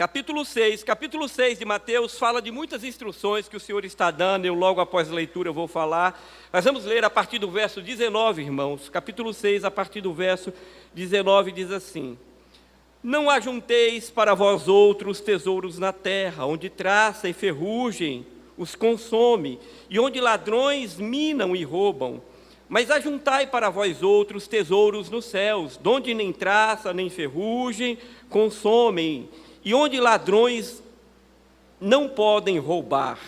Capítulo 6 de Mateus fala de muitas instruções que o Senhor está dando, eu logo após a leitura eu vou falar. Nós vamos ler a partir do verso 19, irmãos. Capítulo 6, a partir do verso 19, diz assim: Não ajunteis para vós outros tesouros na terra, onde traça e ferrugem os consome, e onde ladrões minam e roubam. Mas ajuntai para vós outros tesouros nos céus, donde nem traça nem ferrugem consomem, e onde ladrões não podem roubar.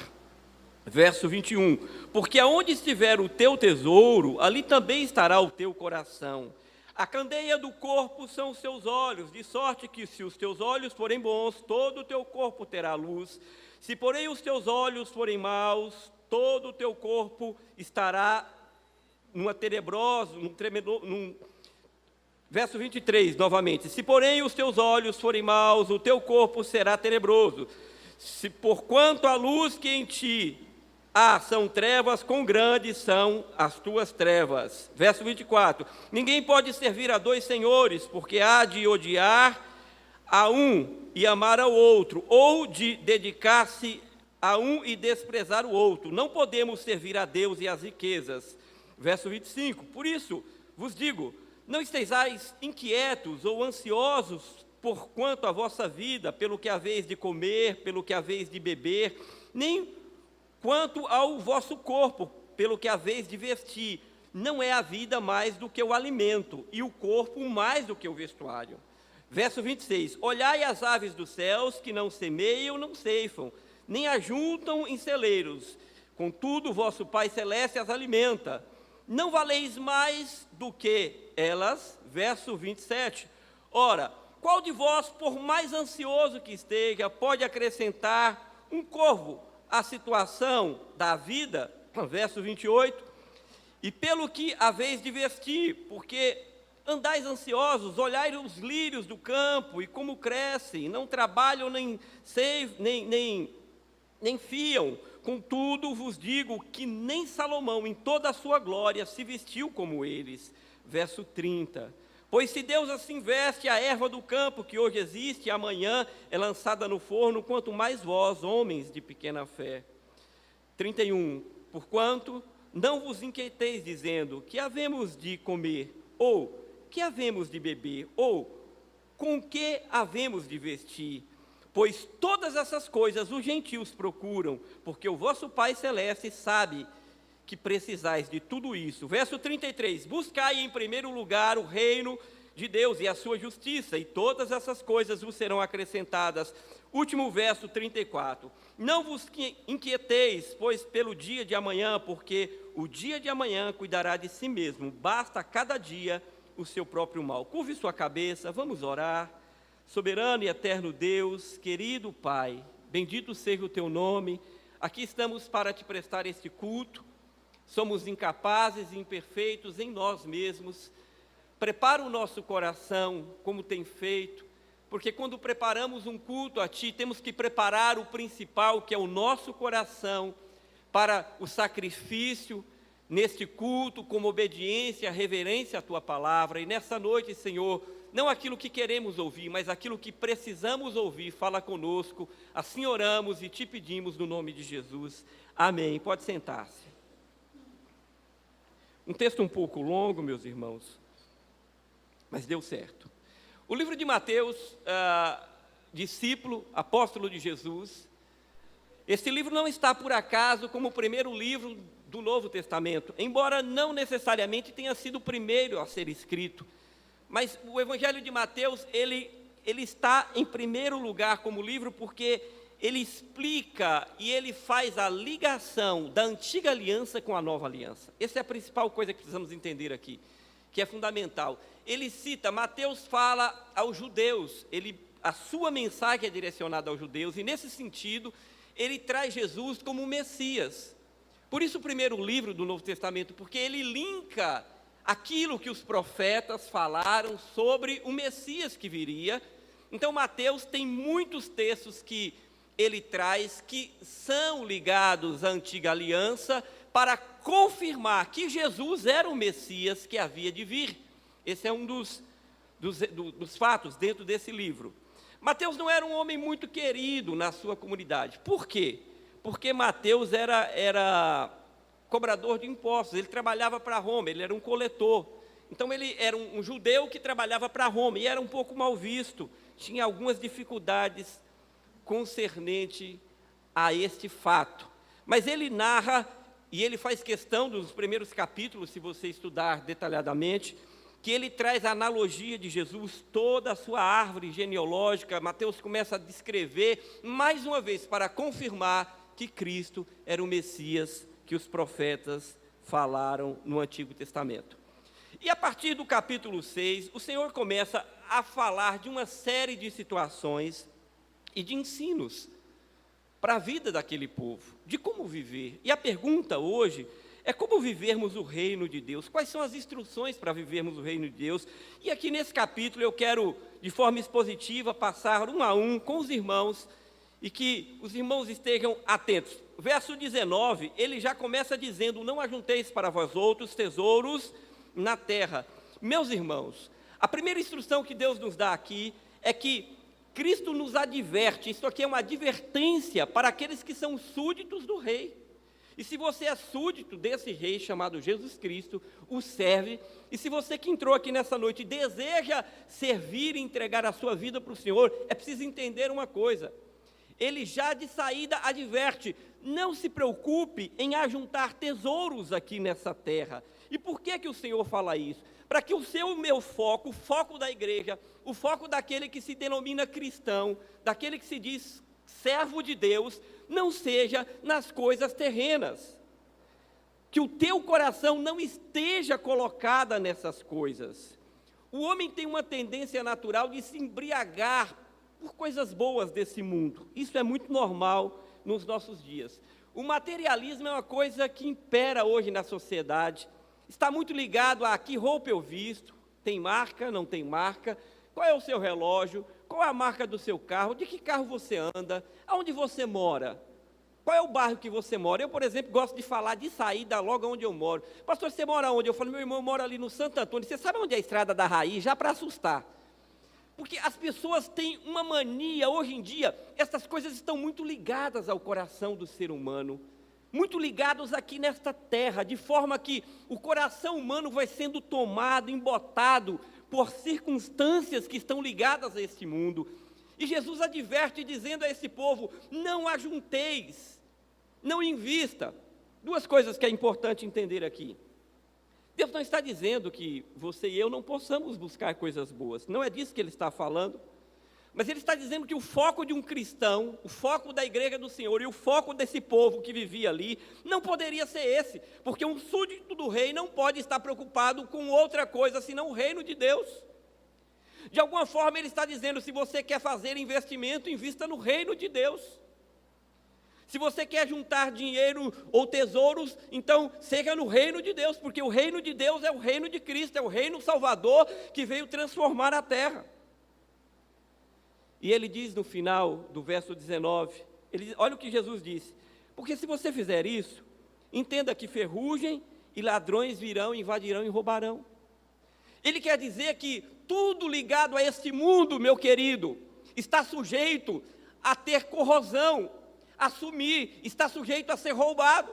Verso 21, porque aonde estiver o teu tesouro, ali também estará o teu coração. A candeia do corpo são os teus olhos, de sorte que se os teus olhos forem bons, todo o teu corpo terá luz. Se porém os teus olhos forem maus, todo o teu corpo estará numa tenebrosa, Verso 23, novamente. Se porém os teus olhos forem maus, o teu corpo será tenebroso. Se porquanto a luz que em ti há são trevas, quão grandes são as tuas trevas. Verso 24. Ninguém pode servir a dois senhores, porque há de odiar a um e amar ao outro, ou de dedicar-se a um e desprezar o outro. Não podemos servir a Deus e às riquezas. Verso 25. Por isso vos digo, não estejais inquietos ou ansiosos por quanto à vossa vida, pelo que haveis de comer, pelo que haveis de beber, nem quanto ao vosso corpo, pelo que haveis de vestir. Não é a vida mais do que o alimento, e o corpo mais do que o vestuário. Verso 26. Olhai as aves dos céus, que não semeiam, não ceifam, nem ajuntam em celeiros. Contudo, o vosso Pai Celeste as alimenta. Não valeis mais do que elas? Verso 27. Ora, qual de vós, por mais ansioso que esteja, pode acrescentar um côvado à situação da vida? Verso 28. E pelo que haveis de vestir, porque andais ansiosos, olhai os lírios do campo e como crescem, não trabalham nem fiam. Contudo, vos digo que nem Salomão, em toda a sua glória, se vestiu como eles. Verso 30. Pois se Deus assim veste a erva do campo, que hoje existe e amanhã é lançada no forno, quanto mais vós, homens de pequena fé. 31. Porquanto não vos inquieteis, dizendo, que havemos de comer, ou que havemos de beber, ou com que havemos de vestir? Pois todas essas coisas os gentios procuram, porque o vosso Pai Celeste sabe que precisais de tudo isso. Verso 33, buscai em primeiro lugar o reino de Deus e a sua justiça, e todas essas coisas vos serão acrescentadas. Último verso 34, não vos inquieteis, pois pelo dia de amanhã, porque o dia de amanhã cuidará de si mesmo, basta a cada dia o seu próprio mal. Curve sua cabeça, vamos orar. Soberano e eterno Deus, querido Pai, bendito seja o teu nome. Aqui estamos para te prestar este culto. Somos incapazes e imperfeitos em nós mesmos. Prepara o nosso coração como tem feito, porque quando preparamos um culto a ti, temos que preparar o principal, que é o nosso coração, para o sacrifício neste culto, como obediência, reverência à tua palavra. E nessa noite, Senhor, não aquilo que queremos ouvir, mas aquilo que precisamos ouvir, fala conosco. Assim oramos e te pedimos no nome de Jesus. Amém. Pode sentar-se. Um texto um pouco longo, meus irmãos, mas deu certo. O livro de Mateus, discípulo, apóstolo de Jesus. Este livro não está por acaso como o primeiro livro do Novo Testamento, embora não necessariamente tenha sido o primeiro a ser escrito. Mas o Evangelho de Mateus, ele está em primeiro lugar como livro porque ele explica e ele faz a ligação da antiga aliança com a nova aliança. Essa é a principal coisa que precisamos entender aqui, que é fundamental. Ele cita, Mateus fala aos judeus, a sua mensagem é direcionada aos judeus, e nesse sentido, ele traz Jesus como o Messias. Por isso o primeiro livro do Novo Testamento, porque ele linka aquilo que os profetas falaram sobre o Messias que viria. Então Mateus tem muitos textos que ele traz que são ligados à antiga aliança para confirmar que Jesus era o Messias que havia de vir. Esse é um dos dos fatos dentro desse livro. Mateus não era um homem muito querido na sua comunidade. Por quê? Porque Mateus era cobrador de impostos, ele trabalhava para Roma, ele era um coletor. Então ele era um judeu que trabalhava para Roma e era um pouco mal visto, tinha algumas dificuldades concernente a este fato. Mas ele narra, e ele faz questão dos primeiros capítulos, se você estudar detalhadamente, que ele traz a analogia de Jesus, toda a sua árvore genealógica. Mateus começa a descrever, mais uma vez, para confirmar que Cristo era o Messias que os profetas falaram no Antigo Testamento. E a partir do capítulo 6, o Senhor começa a falar de uma série de situações e de ensinos para a vida daquele povo, de como viver. E a pergunta hoje é como vivermos o reino de Deus, quais são as instruções para vivermos o reino de Deus. E aqui nesse capítulo eu quero, de forma expositiva, passar um a um com os irmãos, e que os irmãos estejam atentos. Verso 19, ele já começa dizendo: não ajunteis para vós outros tesouros na terra. Meus irmãos, a primeira instrução que Deus nos dá aqui é que Cristo nos adverte. Isso aqui é uma advertência para aqueles que são súditos do rei. E se você é súdito desse rei chamado Jesus Cristo, o serve. E se você que entrou aqui nessa noite deseja servir e entregar a sua vida para o Senhor, é preciso entender uma coisa. Ele já de saída adverte: não se preocupe em ajuntar tesouros aqui nessa terra. E por que o Senhor fala isso? Para que o meu foco, o foco da igreja, o foco daquele que se denomina cristão, daquele que se diz servo de Deus, não seja nas coisas terrenas. Que o teu coração não esteja colocado nessas coisas. O homem tem uma tendência natural de se embriagar por coisas boas desse mundo. Isso é muito normal nos nossos dias. O materialismo é uma coisa que impera hoje na sociedade. Está muito ligado a que roupa eu visto, tem marca, não tem marca, qual é o seu relógio, qual é a marca do seu carro, de que carro você anda, aonde você mora, qual é o bairro que você mora. Eu, por exemplo, gosto de falar de saída logo onde eu moro. Pastor, você mora onde? Eu falo: meu irmão mora ali no Santo Antônio. Você sabe onde é a Estrada da Raiz? Já para assustar. Porque as pessoas têm uma mania, hoje em dia, essas coisas estão muito ligadas ao coração do ser humano, muito ligados aqui nesta terra, de forma que o coração humano vai sendo tomado, embotado por circunstâncias que estão ligadas a este mundo. E Jesus adverte dizendo a esse povo: não ajunteis, não invista. Duas coisas que é importante entender aqui. Deus não está dizendo que você e eu não possamos buscar coisas boas, não é disso que Ele está falando, mas Ele está dizendo que o foco de um cristão, o foco da igreja do Senhor e o foco desse povo que vivia ali, não poderia ser esse, porque um súdito do rei não pode estar preocupado com outra coisa senão o reino de Deus. De alguma forma Ele está dizendo: se você quer fazer investimento, invista no reino de Deus. Se você quer juntar dinheiro ou tesouros, então seja no reino de Deus, porque o reino de Deus é o reino de Cristo, é o reino salvador que veio transformar a terra. E ele diz no final do verso 19, olha o que Jesus disse: porque se você fizer isso, entenda que ferrugem e ladrões virão, invadirão e roubarão. Ele quer dizer que tudo ligado a este mundo, meu querido, está sujeito a ter corrosão, a sumir, está sujeito a ser roubado.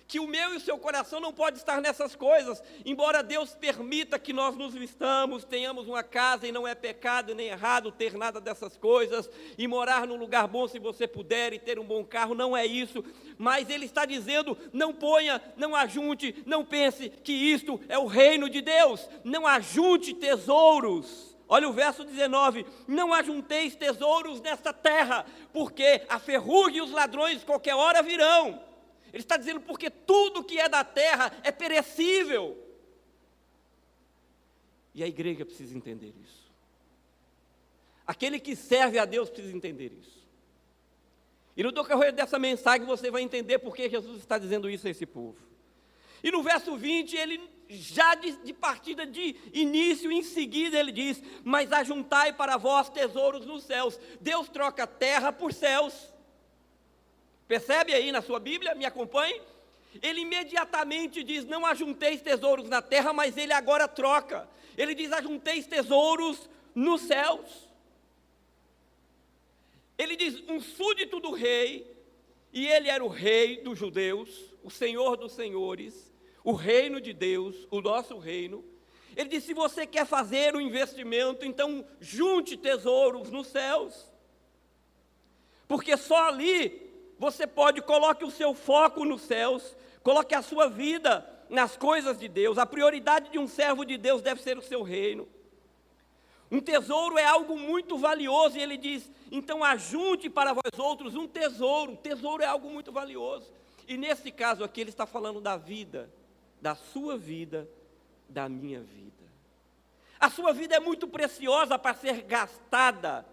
Que o meu e o seu coração não pode estar nessas coisas, embora Deus permita que nós nos vistamos, tenhamos uma casa, e não é pecado nem errado ter nada dessas coisas, e morar num lugar bom se você puder, e ter um bom carro, não é isso, mas Ele está dizendo: não ponha, não ajunte, não pense que isto é o reino de Deus, não ajunte tesouros. Olha o verso 19: não ajunteis tesouros nesta terra, porque a ferrugem e os ladrões qualquer hora virão. Ele está dizendo porque tudo que é da terra é perecível. E a igreja precisa entender isso. Aquele que serve a Deus precisa entender isso. E no decorrer dessa mensagem você vai entender por que Jesus está dizendo isso a esse povo. E no verso 20, ele já de partida de início, em seguida ele diz: mas ajuntai para vós tesouros nos céus. Deus troca terra por céus. Percebe aí na sua Bíblia? Me acompanhe. Ele imediatamente diz: não ajunteis tesouros na terra, mas ele agora troca. Ele diz: ajunteis tesouros nos céus. Ele diz: um súdito do rei, e ele era o rei dos judeus, o Senhor dos senhores, o reino de Deus, o nosso reino. Ele diz: se você quer fazer um investimento, então junte tesouros nos céus. Porque só ali você pode, coloque o seu foco nos céus, coloque a sua vida nas coisas de Deus. A prioridade de um servo de Deus deve ser o seu reino. Um tesouro é algo muito valioso, e ele diz: então ajunte para vós outros um tesouro. Tesouro é algo muito valioso. E nesse caso aqui ele está falando da vida, da sua vida, da minha vida. A sua vida é muito preciosa para ser gastada,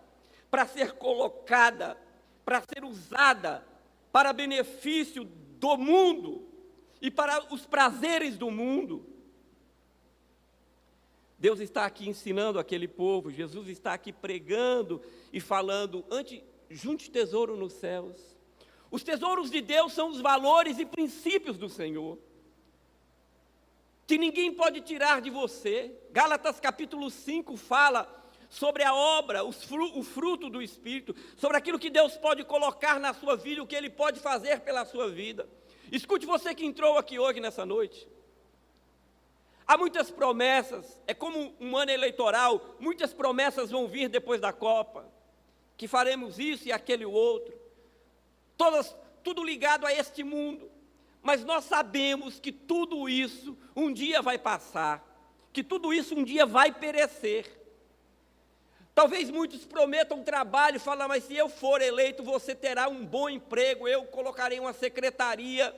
para ser colocada, para ser usada para benefício do mundo e para os prazeres do mundo. Deus está aqui ensinando aquele povo, Jesus está aqui pregando e falando: junte tesouro nos céus. Os tesouros de Deus são os valores e princípios do Senhor, que ninguém pode tirar de você. Gálatas capítulo 5 fala sobre a obra, o fruto do Espírito, sobre aquilo que Deus pode colocar na sua vida, o que Ele pode fazer pela sua vida. Escute, você que entrou aqui hoje nessa noite. Há muitas promessas, é como um ano eleitoral, muitas promessas vão vir depois da Copa, que faremos isso e aquele outro, tudo ligado a este mundo. Mas nós sabemos que tudo isso um dia vai passar, que tudo isso um dia vai perecer. Talvez muitos prometam trabalho, falam: mas se eu for eleito, você terá um bom emprego, eu colocarei uma secretaria.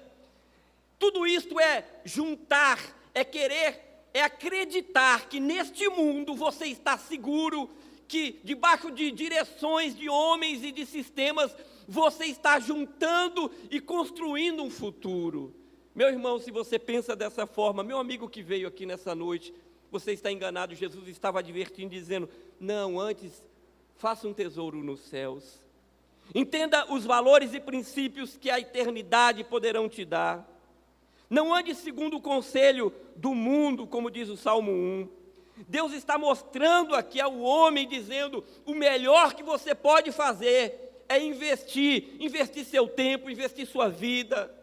Tudo isso é juntar, é querer, é acreditar que neste mundo você está seguro, que debaixo de direções de homens e de sistemas, você está juntando e construindo um futuro. Meu irmão, se você pensa dessa forma, meu amigo que veio aqui nessa noite, você está enganado. Jesus estava advertindo, dizendo: não, antes, faça um tesouro nos céus. Entenda os valores e princípios que a eternidade poderão te dar. Não ande segundo o conselho do mundo, como diz o Salmo 1. Deus está mostrando aqui ao homem, dizendo: o melhor que você pode fazer é investir seu tempo, investir sua vida,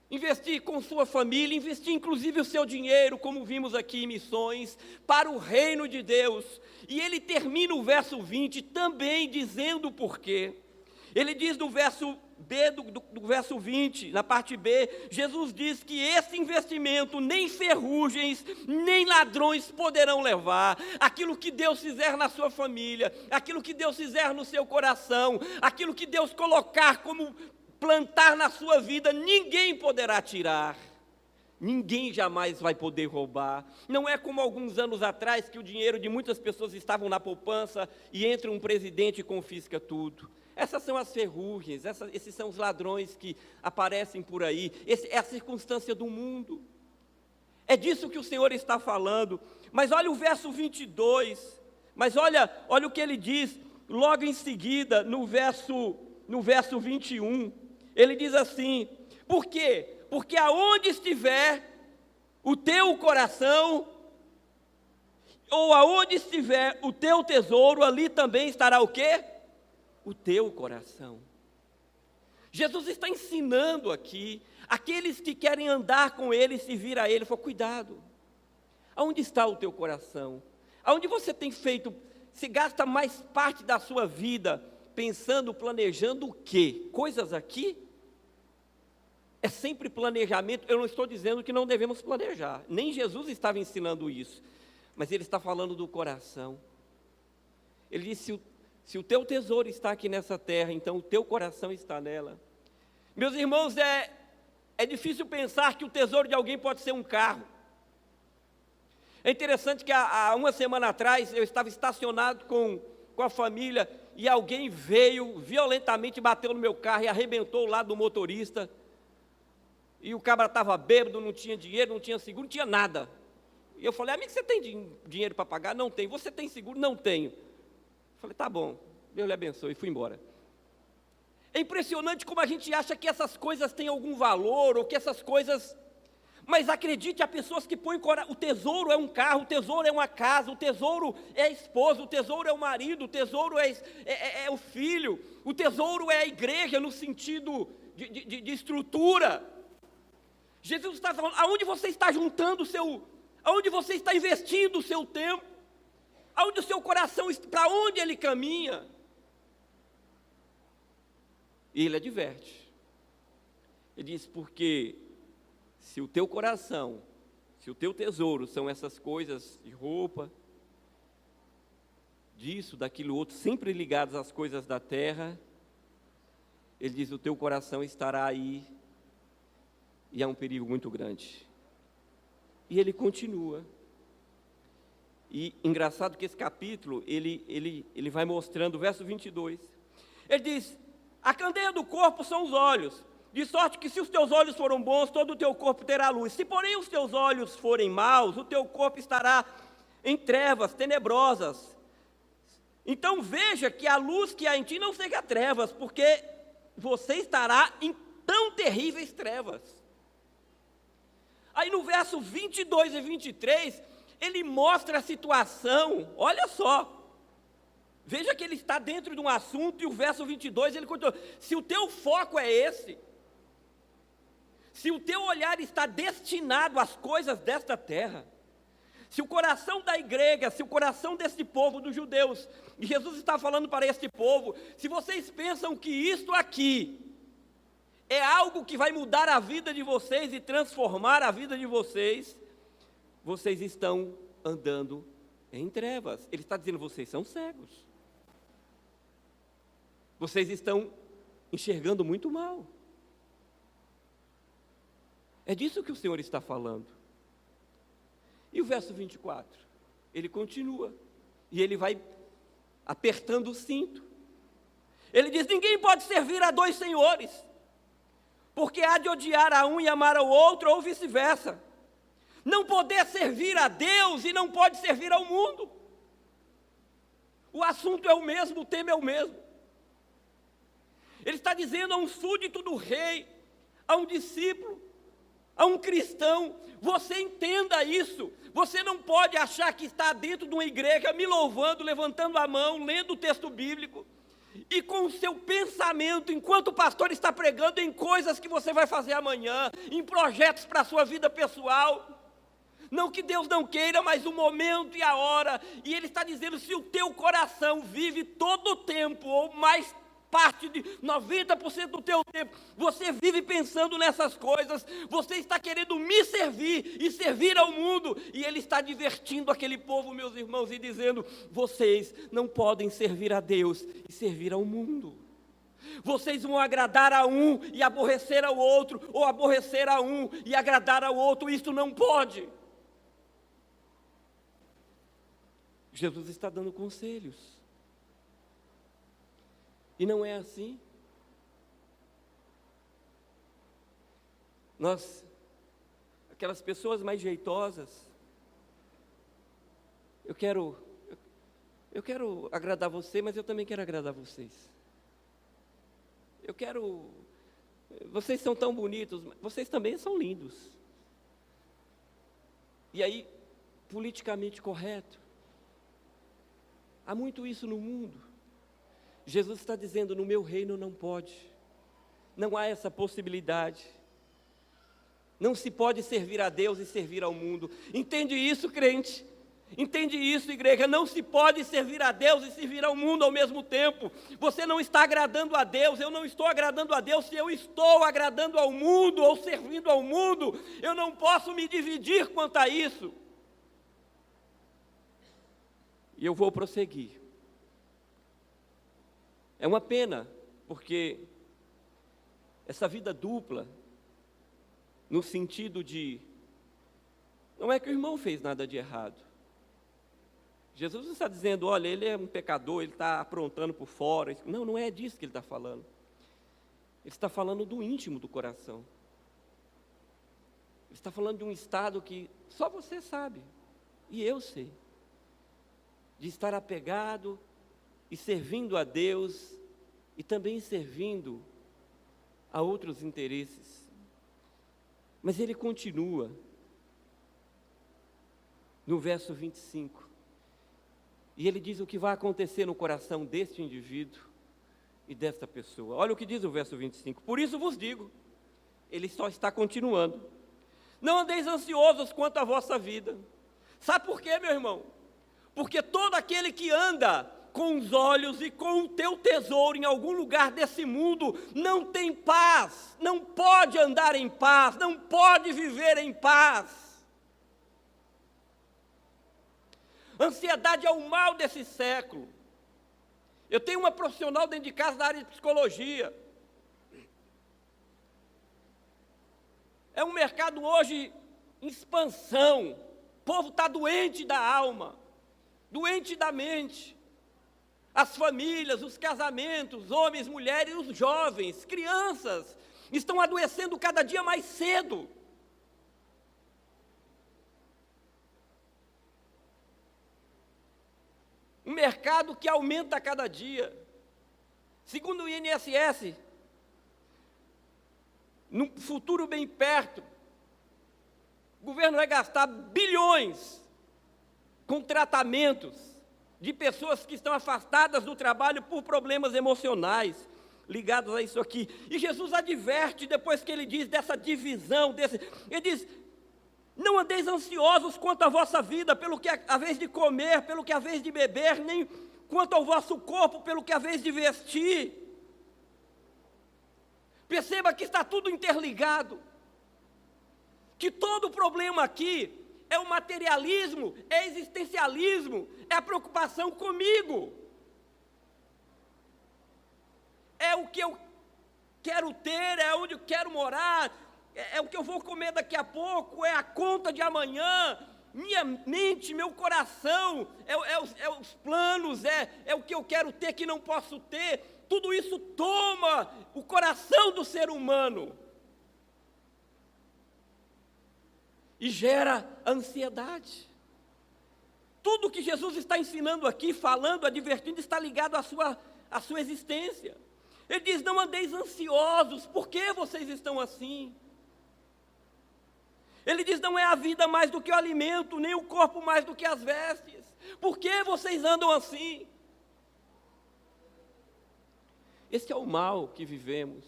investir com sua família, investir inclusive o seu dinheiro, como vimos aqui em missões, para o reino de Deus. E ele termina o verso 20 também dizendo o porquê. Ele diz no verso B do verso 20, na parte B, Jesus diz que esse investimento nem ferrugens, nem ladrões poderão levar. Aquilo que Deus fizer na sua família, aquilo que Deus fizer no seu coração, aquilo que Deus colocar como plantar na sua vida, ninguém poderá tirar. Ninguém jamais vai poder roubar. Não é como alguns anos atrás que o dinheiro de muitas pessoas estavam na poupança e entra um presidente e confisca tudo. Essas são as ferrugens, esses são os ladrões que aparecem por aí. É a circunstância do mundo. É disso que o Senhor está falando. Mas olha o verso 22. Mas olha o que ele diz logo em seguida, no verso 21. Ele diz assim: por quê? Porque aonde estiver o teu coração, ou aonde estiver o teu tesouro, ali também estará o quê? O teu coração. Jesus está ensinando aqui, aqueles que querem andar com Ele, servir a Ele, fala: cuidado, aonde está o teu coração? Aonde você tem feito, se gasta mais parte da sua vida pensando, planejando o quê? Coisas aqui? É sempre planejamento. Eu não estou dizendo que não devemos planejar, nem Jesus estava ensinando isso, mas Ele está falando do coração. Ele disse: se o teu tesouro está aqui nessa terra, então o teu coração está nela. Meus irmãos, é difícil pensar que o tesouro de alguém pode ser um carro. É interessante que há uma semana atrás, eu estava estacionado com a família, e alguém veio violentamente, bateu no meu carro e arrebentou o lado do motorista. E o cabra estava bêbado, não tinha dinheiro, não tinha seguro, não tinha nada. E eu falei: amigo, você tem dinheiro para pagar? Não tem. Você tem seguro? Não tenho. Falei: tá bom, Deus lhe abençoe, e fui embora. É impressionante como a gente acha que essas coisas têm algum valor, ou que essas coisas... Mas acredite, há pessoas que põem o tesouro é um carro, o tesouro é uma casa, o tesouro é a esposa, o tesouro é o marido, o tesouro é o filho, o tesouro é a igreja no sentido de estrutura. Jesus está falando, aonde você está juntando aonde você está investindo o seu tempo, aonde o seu coração, para onde ele caminha. E ele adverte, ele diz, porque se o teu coração, se o teu tesouro são essas coisas de roupa, disso, daquilo outro, sempre ligados às coisas da terra, ele diz, o teu coração estará aí, e é um perigo muito grande. E ele continua. E engraçado que esse capítulo, ele vai mostrando, verso 22, ele diz, a candeia do corpo são os olhos, de sorte que se os teus olhos foram bons, todo o teu corpo terá luz. Se porém os teus olhos forem maus, o teu corpo estará em trevas tenebrosas. Então veja que a luz que há em ti não seja trevas, porque você estará em tão terríveis trevas. Aí no verso 22 e 23, ele mostra a situação, olha só. Veja que ele está dentro de um assunto, e o verso 22, ele continua, se o teu foco é esse, se o teu olhar está destinado às coisas desta terra, se o coração da igreja, se o coração desse povo, dos judeus, e Jesus está falando para este povo, se vocês pensam que isto aqui é algo que vai mudar a vida de vocês e transformar a vida de vocês, vocês estão andando em trevas. Ele está dizendo, vocês são cegos. Vocês estão enxergando muito mal. É disso que o Senhor está falando. E o verso 24, ele continua, e ele vai apertando o cinto. Ele diz, ninguém pode servir a dois senhores, porque há de odiar a um e amar ao outro, ou vice-versa. Não poder servir a Deus e não pode servir ao mundo. O assunto é o mesmo, o tema é o mesmo. Ele está dizendo a um súdito do rei, a um discípulo, a um cristão, você entenda isso, você não pode achar que está dentro de uma igreja me louvando, levantando a mão, lendo o texto bíblico, e com o seu pensamento, enquanto o pastor está pregando em coisas que você vai fazer amanhã, em projetos para a sua vida pessoal, não que Deus não queira, mas o momento e a hora, e Ele está dizendo, se o teu coração vive todo o tempo, ou mais parte de 90% do teu tempo, você vive pensando nessas coisas, você está querendo me servir e servir ao mundo, e ele está divertindo aquele povo, meus irmãos, e dizendo, vocês não podem servir a Deus e servir ao mundo. Vocês vão agradar a um e aborrecer ao outro, ou aborrecer a um e agradar ao outro, isso não pode. Jesus está dando conselhos. E não é assim. Aquelas pessoas mais jeitosas, eu quero agradar você, mas eu também quero agradar vocês. Vocês são tão bonitos, vocês também são lindos. E aí, politicamente correto, há muito isso no mundo. Jesus está dizendo, no meu reino não pode, não há essa possibilidade, não se pode servir a Deus e servir ao mundo. Entende isso, crente? Entende isso, igreja? Não se pode servir a Deus e servir ao mundo ao mesmo tempo. Você não está agradando a Deus, eu não estou agradando a Deus. Se eu estou agradando ao mundo ou servindo ao mundo, eu não posso me dividir quanto a isso. E eu vou prosseguir. É uma pena, porque essa vida dupla, no sentido de, não é que o irmão fez nada de errado. Jesus não está dizendo, olha, ele é um pecador, ele está aprontando por fora. Não, não é disso que ele está falando. Ele está falando do íntimo do coração. Ele está falando de um estado que só você sabe, e eu sei. De estar apegado e servindo a Deus e também servindo a outros interesses. Mas ele continua no verso 25, e ele diz o que vai acontecer no coração deste indivíduo e desta pessoa. Olha o que diz o verso 25: por isso vos digo, ele só está continuando, não andeis ansiosos quanto à vossa vida. Sabe por quê, meu irmão? Porque todo aquele que anda com os olhos e com o teu tesouro em algum lugar desse mundo, não tem paz, não pode andar em paz, não pode viver em paz. Ansiedade é o mal desse século. Eu tenho uma profissional dentro de casa da área de psicologia. É um mercado hoje em expansão. O povo está doente da alma, doente da mente. As famílias, os casamentos, homens, mulheres, os jovens, crianças, estão adoecendo cada dia mais cedo. Um mercado que aumenta a cada dia. Segundo o INSS, num futuro bem perto, o governo vai gastar bilhões com tratamentos de pessoas que estão afastadas do trabalho por problemas emocionais ligados a isso aqui. E Jesus adverte, depois que ele diz dessa divisão, ele diz: não andeis ansiosos quanto à vossa vida, pelo que a vez de comer, pelo que a vez de beber, nem quanto ao vosso corpo, pelo que a vez de vestir. Perceba que está tudo interligado, que todo problema aqui é o materialismo, é existencialismo, é a preocupação comigo. É o que eu quero ter, é onde eu quero morar, é o que eu vou comer daqui a pouco, é a conta de amanhã, minha mente, meu coração, é os planos, é o que eu quero ter que não posso ter. Tudo isso toma o coração do ser humano e gera ansiedade. Tudo que Jesus está ensinando aqui, falando, advertindo, está ligado à sua existência. Ele diz: não andeis ansiosos. Por que vocês estão assim? Ele diz: não é a vida mais do que o alimento, nem o corpo mais do que as vestes. Por que vocês andam assim? Esse é o mal que vivemos.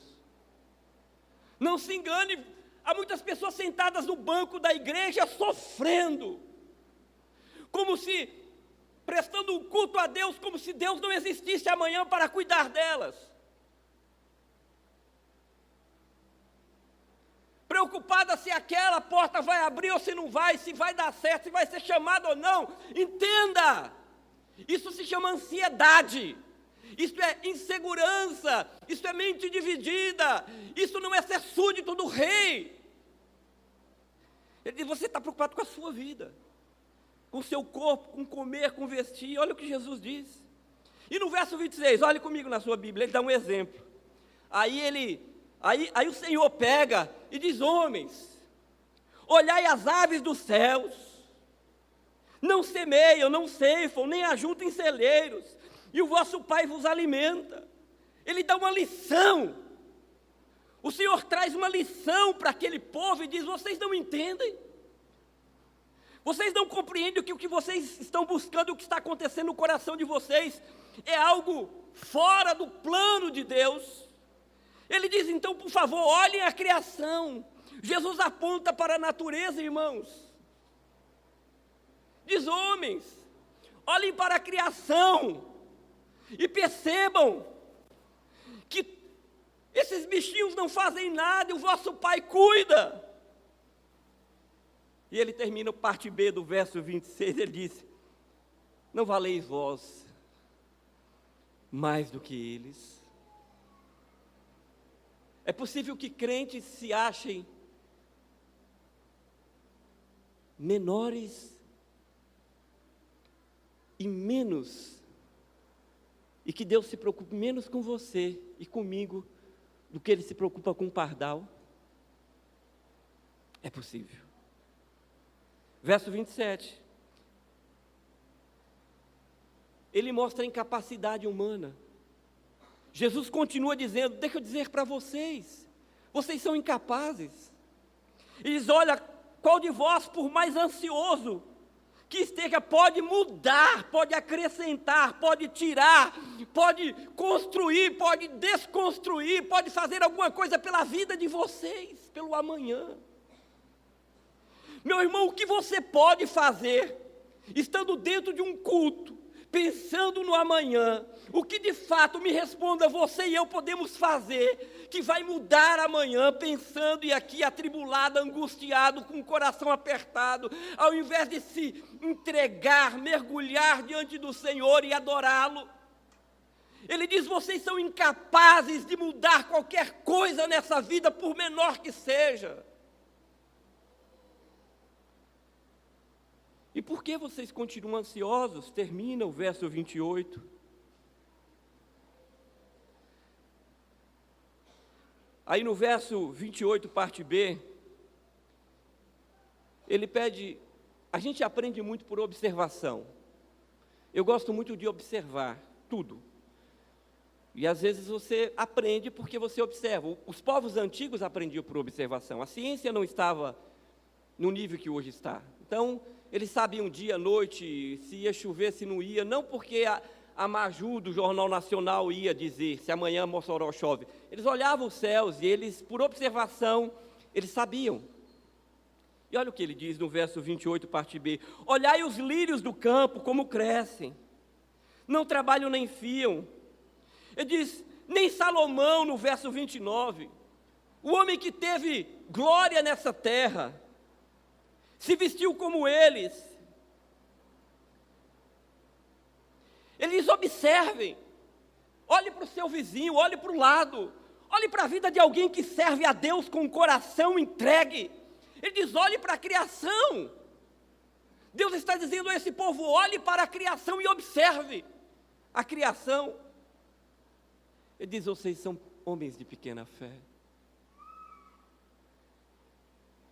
Não se engane, há muitas pessoas sentadas no banco da igreja sofrendo, como se, prestando um culto a Deus, como se Deus não existisse amanhã para cuidar delas. Preocupada se aquela porta vai abrir ou se não vai, se vai dar certo, se vai ser chamado ou não. Entenda, isso se chama ansiedade, isso é insegurança, isso é mente dividida, isso não é ser súdito do rei. Ele diz: você está preocupado com a sua vida, com o seu corpo, com comer, com vestir. Olha o que Jesus diz. E no verso 26, olhe comigo na sua Bíblia, ele dá um exemplo. Aí o Senhor pega e diz: homens, olhai as aves dos céus, não semeiam, não ceifam, nem ajuntam em celeiros, e o vosso Pai vos alimenta. Ele dá uma lição. O Senhor traz uma lição para aquele povo e diz: vocês não entendem, vocês não compreendem que o que vocês estão buscando, o que está acontecendo no coração de vocês, é algo fora do plano de Deus. Ele diz: então, por favor, olhem a criação. Jesus aponta para a natureza, irmãos. Diz: homens, olhem para a criação e percebam que esses bichinhos não fazem nada e o vosso Pai cuida. E ele termina a parte B do verso 26, ele diz: não valeis vós mais do que eles? É possível que crentes se achem menores e menos, e que Deus se preocupe menos com você e comigo do que Ele se preocupa com o pardal? É possível. Verso 27. Ele mostra a incapacidade humana. Jesus continua dizendo: deixa eu dizer para vocês, vocês são incapazes. E diz: olha, qual de vós, por mais ansioso que esteja, pode mudar, pode acrescentar, pode tirar, pode construir, pode desconstruir, pode fazer alguma coisa pela vida de vocês, pelo amanhã. Meu irmão, o que você pode fazer, estando dentro de um culto, pensando no amanhã, o que de fato, me responda, você e eu podemos fazer, que vai mudar amanhã, pensando e aqui atribulado, angustiado, com o coração apertado, ao invés de se entregar, mergulhar diante do Senhor e adorá-lo. Ele diz: vocês são incapazes de mudar qualquer coisa nessa vida, por menor que seja. E por que vocês continuam ansiosos? Termina o verso 28. Aí no verso 28, parte B, ele pede, a gente aprende muito por observação. Eu gosto muito de observar tudo. E às vezes você aprende porque você observa. Os povos antigos aprendiam por observação. A ciência não estava no nível que hoje está. Então, eles sabiam dia, noite, se ia chover, se não ia, não porque a Maju do Jornal Nacional ia dizer se amanhã Mossoró chove. Eles olhavam os céus e eles, por observação, eles sabiam. E olha o que ele diz no verso 28, parte B: olhai os lírios do campo, como crescem, não trabalham nem fiam. Ele diz: nem Salomão, no verso 29, o homem que teve glória nessa terra, se vestiu como eles. Eles observem, olhe para o seu vizinho, olhe para o lado, olhe para a vida de alguém que serve a Deus com o coração entregue. Ele diz: olhe para a criação. Deus está dizendo a esse povo: olhe para a criação e observe a criação. Ele diz: vocês são homens de pequena fé.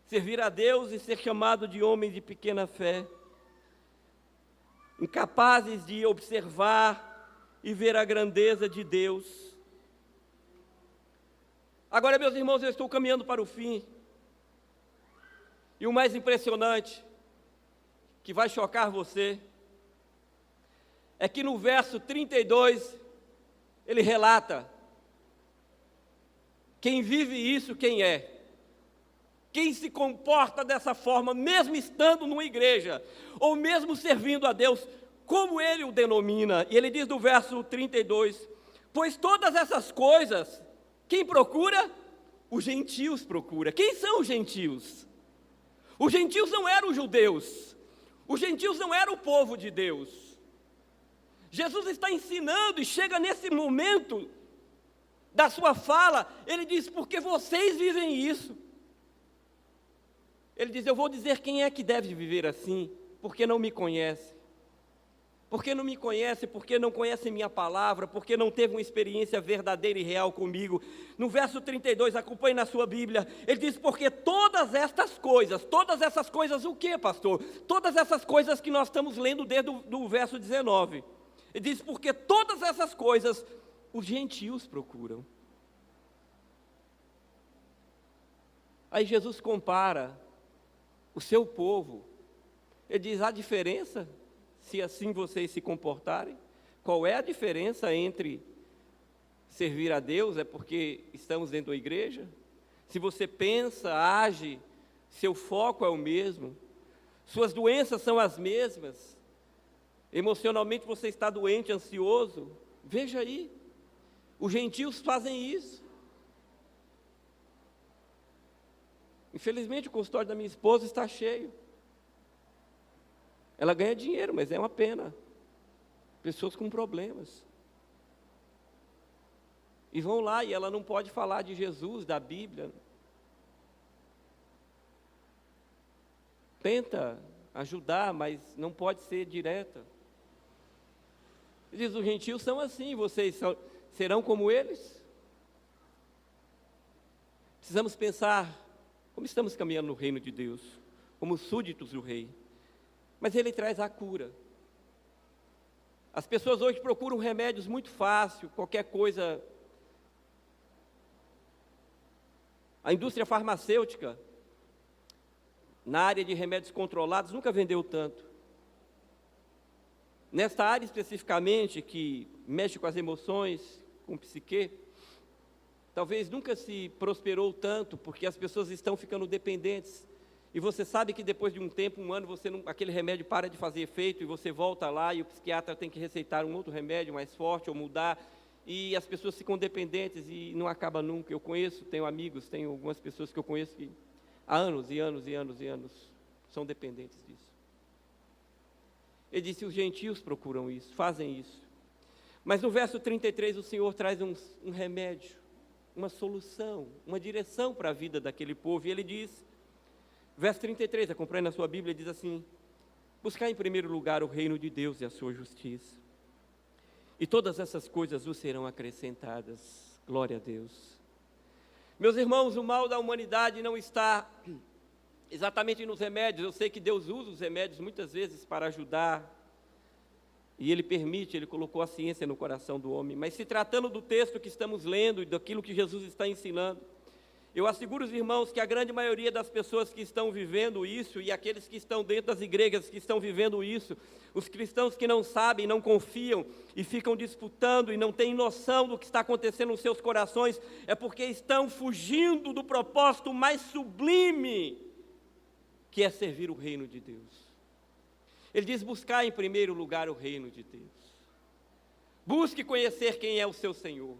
Servir a Deus e ser chamado de homem de pequena fé, incapazes de observar e ver a grandeza de Deus. Agora, meus irmãos, eu estou caminhando para o fim, e o mais impressionante, que vai chocar você, é que no verso 32, ele relata quem vive isso, quem é. Quem se comporta dessa forma, mesmo estando numa igreja, ou mesmo servindo a Deus, como ele o denomina. E ele diz no verso 32, pois todas essas coisas, quem procura? Os gentios procura. Quem são os gentios? Os gentios não eram os judeus, os gentios não eram o povo de Deus. Jesus está ensinando e chega nesse momento da sua fala, ele diz: porque vocês vivem isso. Ele diz: eu vou dizer quem é que deve viver assim, porque não me conhece. Porque não me conhece, porque não conhece minha palavra, porque não teve uma experiência verdadeira e real comigo. No verso 32, acompanhe na sua Bíblia, ele diz: porque todas essas coisas o que, pastor? Todas essas coisas que nós estamos lendo desde o verso 19. Ele diz: porque todas essas coisas os gentios procuram. Aí Jesus compara o seu povo, ele diz: há diferença se assim vocês se comportarem? Qual é a diferença entre servir a Deus? É porque estamos dentro da igreja? Se você pensa, age, seu foco é o mesmo, suas doenças são as mesmas, emocionalmente você está doente, ansioso, veja aí, os gentios fazem isso. Infelizmente, o consultório da minha esposa está cheio. Ela ganha dinheiro, mas é uma pena. Pessoas com problemas. E vão lá e ela não pode falar de Jesus, da Bíblia. Tenta ajudar, mas não pode ser direta. Ele diz: os gentios são assim, vocês serão como eles? Precisamos pensar como estamos caminhando no reino de Deus, como súditos do rei. Mas ele traz a cura. As pessoas hoje procuram remédios muito fácil, qualquer coisa A indústria farmacêutica, na área de remédios controlados, nunca vendeu tanto. Nesta área especificamente, que mexe com as emoções, com o psique, talvez nunca se prosperou tanto, porque as pessoas estão ficando dependentes. E você sabe que depois de um tempo, um ano, aquele remédio para de fazer efeito, e você volta lá, e o psiquiatra tem que receitar um outro remédio mais forte, ou mudar, e as pessoas ficam dependentes, e não acaba nunca. Eu conheço, tenho amigos, tenho algumas pessoas que eu conheço que há anos e anos e anos e anos são dependentes disso. Ele disse, os gentios procuram isso, fazem isso. Mas no verso 33, o Senhor traz um remédio, uma solução, uma direção para a vida daquele povo. E ele diz, verso 33, acompanhe na sua Bíblia, diz assim, buscar em primeiro lugar o reino de Deus e a sua justiça. E todas essas coisas vos serão acrescentadas. Glória a Deus. Meus irmãos, o mal da humanidade não está exatamente nos remédios. Eu sei que Deus usa os remédios muitas vezes para ajudar, e Ele permite, Ele colocou a ciência no coração do homem. Mas se tratando do texto que estamos lendo e daquilo que Jesus está ensinando, eu asseguro os irmãos que a grande maioria das pessoas que estão vivendo isso, e aqueles que estão dentro das igrejas que estão vivendo isso, os cristãos que não sabem, não confiam e ficam disputando e não têm noção do que está acontecendo nos seus corações, é porque estão fugindo do propósito mais sublime, que é servir o reino de Deus. Ele diz, buscar em primeiro lugar o reino de Deus. Busque conhecer quem é o seu Senhor.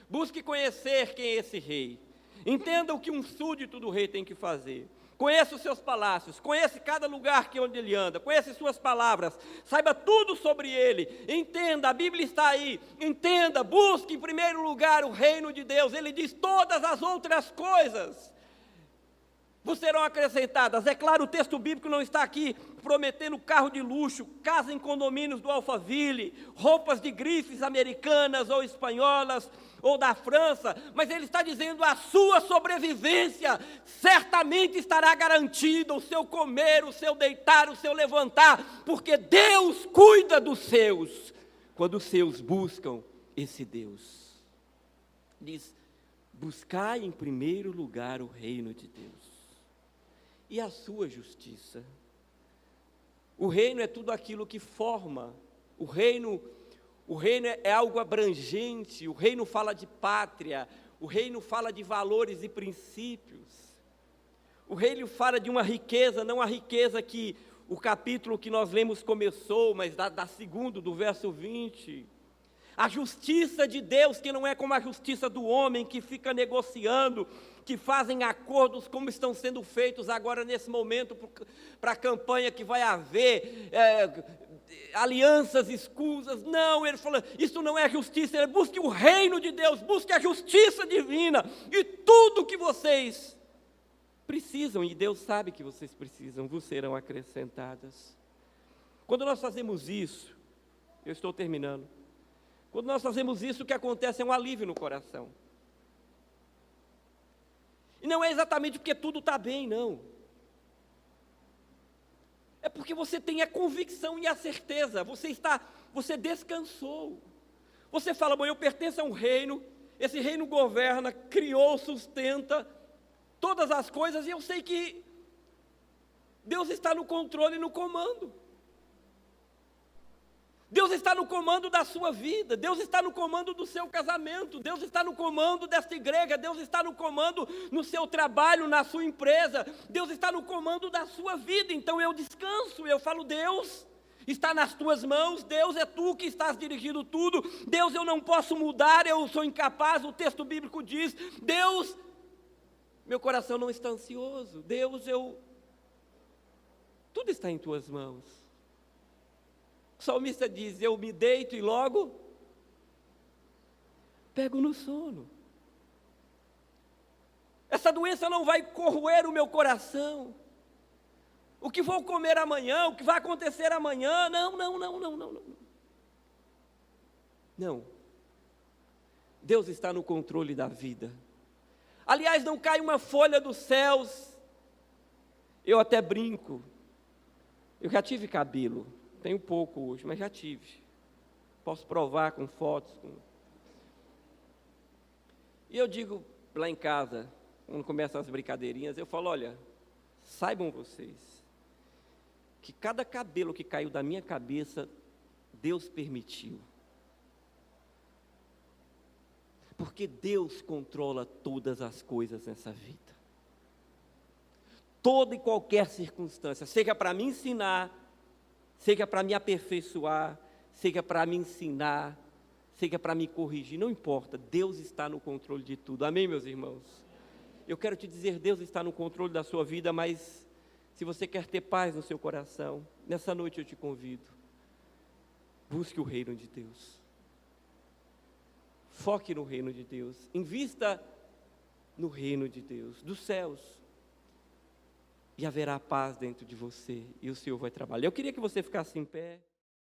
Busque conhecer quem é esse rei. Entenda o que um súdito do rei tem que fazer. Conheça os seus palácios, conheça cada lugar onde ele anda, conheça suas palavras, saiba tudo sobre ele, entenda, a Bíblia está aí, entenda, busque em primeiro lugar o reino de Deus. Ele diz, todas as outras coisas vos serão acrescentadas. É claro, o texto bíblico não está aqui prometendo carro de luxo, casa em condomínios do Alphaville, roupas de grifes americanas ou espanholas, ou da França, mas ele está dizendo, a sua sobrevivência certamente estará garantida, o seu comer, o seu deitar, o seu levantar, porque Deus cuida dos seus, quando os seus buscam esse Deus. Diz, buscai em primeiro lugar o reino de Deus e a sua justiça. O reino é tudo aquilo que forma, o reino é algo abrangente, o reino fala de pátria, o reino fala de valores e princípios, o reino fala de uma riqueza, não a riqueza que o capítulo que nós lemos começou, mas da segundo, do verso 20, a justiça de Deus, que não é como a justiça do homem, que fica negociando, que fazem acordos como estão sendo feitos agora nesse momento, para a campanha que vai haver, alianças escusas. Não, ele falou, isso não é justiça. Ele busque o reino de Deus, busque a justiça divina, e tudo que vocês precisam, e Deus sabe que vocês precisam, vos serão acrescentadas. Quando nós fazemos isso, eu estou terminando, quando nós fazemos isso, o que acontece é um alívio no coração. E não é exatamente porque tudo está bem, não. É porque você tem a convicção e a certeza, você descansou. Você fala, bom, eu pertenço a um reino, esse reino governa, criou, sustenta todas as coisas, e eu sei que Deus está no controle e no comando. Deus está no comando da sua vida, Deus está no comando do seu casamento, Deus está no comando desta igreja, Deus está no comando no seu trabalho, na sua empresa, Deus está no comando da sua vida. Então eu descanso, eu falo, Deus está nas tuas mãos, Deus é tu que estás dirigindo tudo, Deus eu não posso mudar, eu sou incapaz, o texto bíblico diz, Deus, meu coração não está ansioso, Deus, tudo está em tuas mãos. O salmista diz, eu me deito e logo pego no sono. Essa doença não vai corroer o meu coração. O que vou comer amanhã, o que vai acontecer amanhã, não. Não. Deus está no controle da vida. Aliás, não cai uma folha dos céus. Eu até brinco. Eu já tive cabelo. Tenho pouco hoje, mas já tive. Posso provar com fotos. E eu digo lá em casa, quando começam as brincadeirinhas, eu falo, olha, saibam vocês, que cada cabelo que caiu da minha cabeça, Deus permitiu. Porque Deus controla todas as coisas nessa vida. Toda e qualquer circunstância, seja para me ensinar, seja para me aperfeiçoar, seja para me ensinar, seja para me corrigir, não importa, Deus está no controle de tudo. Amém, meus irmãos? Eu quero te dizer, Deus está no controle da sua vida, mas se você quer ter paz no seu coração, nessa noite eu te convido, busque o reino de Deus. Foque no reino de Deus, invista no reino de Deus, dos céus, e haverá paz dentro de você, e o Senhor vai trabalhar. Eu queria que você ficasse em pé.